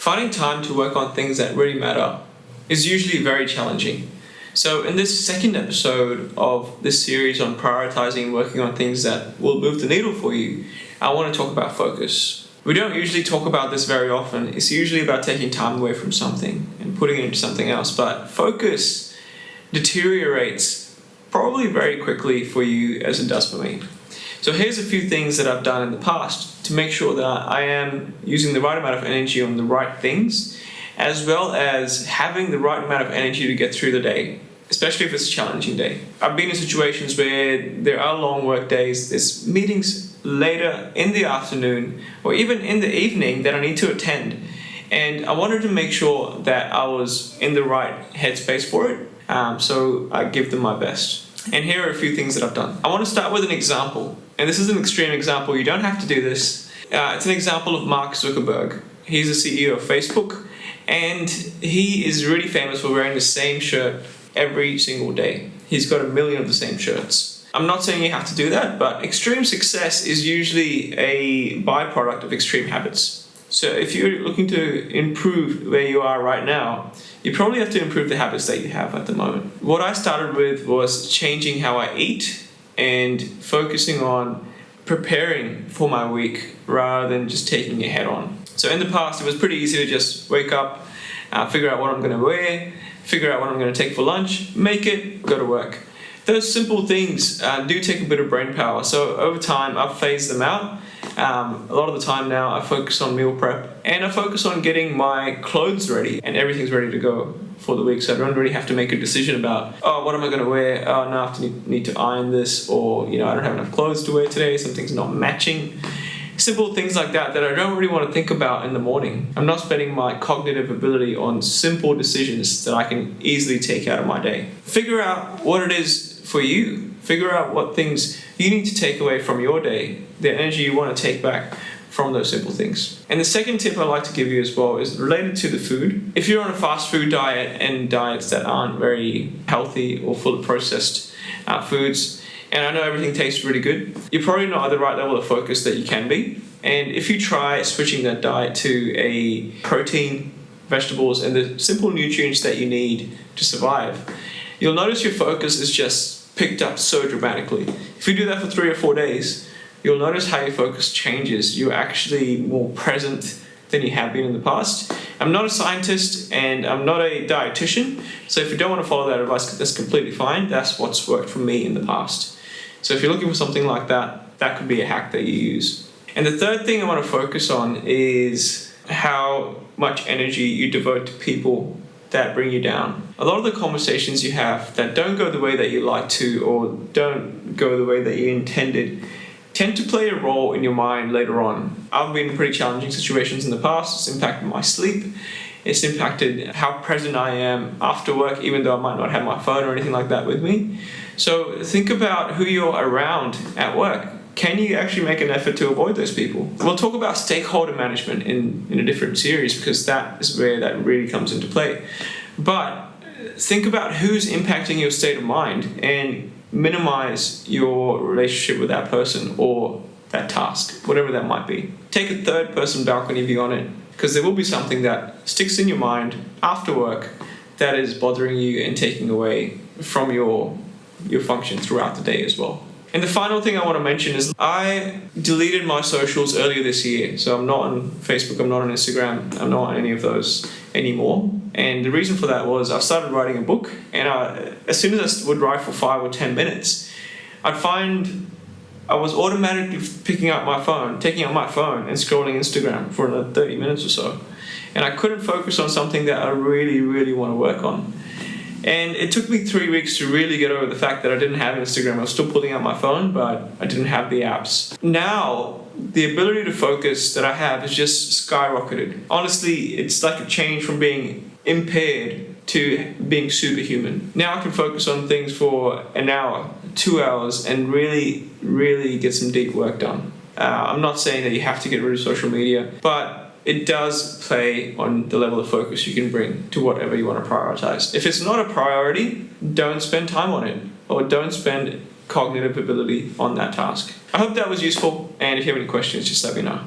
Finding time to work on things that really matter is usually very challenging. So in this second episode of this series on prioritizing and working on things that will move the needle for you, I want to talk about focus. We don't usually talk about this very often. It's usually about taking time away from something and putting it into something else, but focus deteriorates probably very quickly for you as it does for me. So here's a few things that I've done in the past to make sure that I am using the right amount of energy on the right things, as well as having the right amount of energy to get through the day, especially if it's a challenging day. I've been in situations where there are long work days, there's meetings later in the afternoon or even in the evening that I need to attend. And I wanted to make sure that I was in the right headspace for it, so I give them my best. And here are a few things that I've done. I want to start with an example. And this is an extreme example. You don't have to do this. It's an example of Mark Zuckerberg. He's the CEO of Facebook. And he is really famous for wearing the same shirt every single day. He's got 1 million of the same shirts. I'm not saying you have to do that, but extreme success is usually a byproduct of extreme habits. So if you're looking to improve where you are right now, you probably have to improve the habits that you have at the moment. What I started with was changing how I eat and focusing on preparing for my week rather than just taking it head on. So in the past, it was pretty easy to just wake up, figure out what I'm going to wear, figure out what I'm going to take for lunch, make it, go to work. Those simple things do take a bit of brain power. So over time, I've phased them out. A lot of the time now, I focus on meal prep and I focus on getting my clothes ready and everything's ready to go for the week. So I don't really have to make a decision about, what am I going to wear? Oh, no, I have to need to iron this, or, I don't have enough clothes to wear today. Something's not matching. Simple things like that I don't really want to think about in the morning. I'm not spending my cognitive ability on simple decisions that I can easily take out of my day. Figure out what it is for you. Figure out what things you need to take away from your day, the energy you want to take back from those simple things. And the second tip I'd like to give you as well is related to the food. If you're on a fast food diet and diets that aren't very healthy or full of processed foods, and I know everything tastes really good, you're probably not at the right level of focus that you can be. And if you try switching that diet to a protein, vegetables, and the simple nutrients that you need to survive, you'll notice your focus is just picked up so dramatically. If you do that for 3 or 4 days, you'll notice how your focus changes. You're actually more present than you have been in the past. I'm not a scientist and I'm not a dietitian, so if you don't want to follow that advice, that's completely fine. That's what's worked for me in the past. So if you're looking for something like that, that could be a hack that you use. And the third thing I want to focus on is how much energy you devote to people that bring you down. A lot of the conversations you have that don't go the way that you like to or don't go the way that you intended tend to play a role in your mind later on. I've been in pretty challenging situations in the past. It's impacted my sleep. It's impacted how present I am after work, even though I might not have my phone or anything like that with me. So think about who you're around at work. Can you actually make an effort to avoid those people? We'll talk about stakeholder management in a different series because that is where that really comes into play. But think about who's impacting your state of mind and minimize your relationship with that person or that task, whatever that might be. Take a third-person balcony view on it because there will be something that sticks in your mind after work that is bothering you and taking away from your function throughout the day as well. And the final thing I want to mention is I deleted my socials earlier this year. So I'm not on Facebook, I'm not on Instagram, I'm not on any of those anymore. And the reason for that was I've started writing a book, and as soon as I would write for 5 or 10 minutes, I'd find I was automatically taking out my phone and scrolling Instagram for another 30 minutes or so. And I couldn't focus on something that I really, really want to work on. And it took me 3 weeks to really get over the fact that I didn't have Instagram. I was still pulling out my phone, but I didn't have the apps. Now, the ability to focus that I have has just skyrocketed. Honestly, it's like a change from being impaired to being superhuman. Now I can focus on things for an hour, 2 hours, and really, really get some deep work done. I'm not saying that you have to get rid of social media, but it does play on the level of focus you can bring to whatever you want to prioritize. If it's not a priority, don't spend time on it, or don't spend cognitive ability on that task. I hope that was useful, and if you have any questions, just let me know.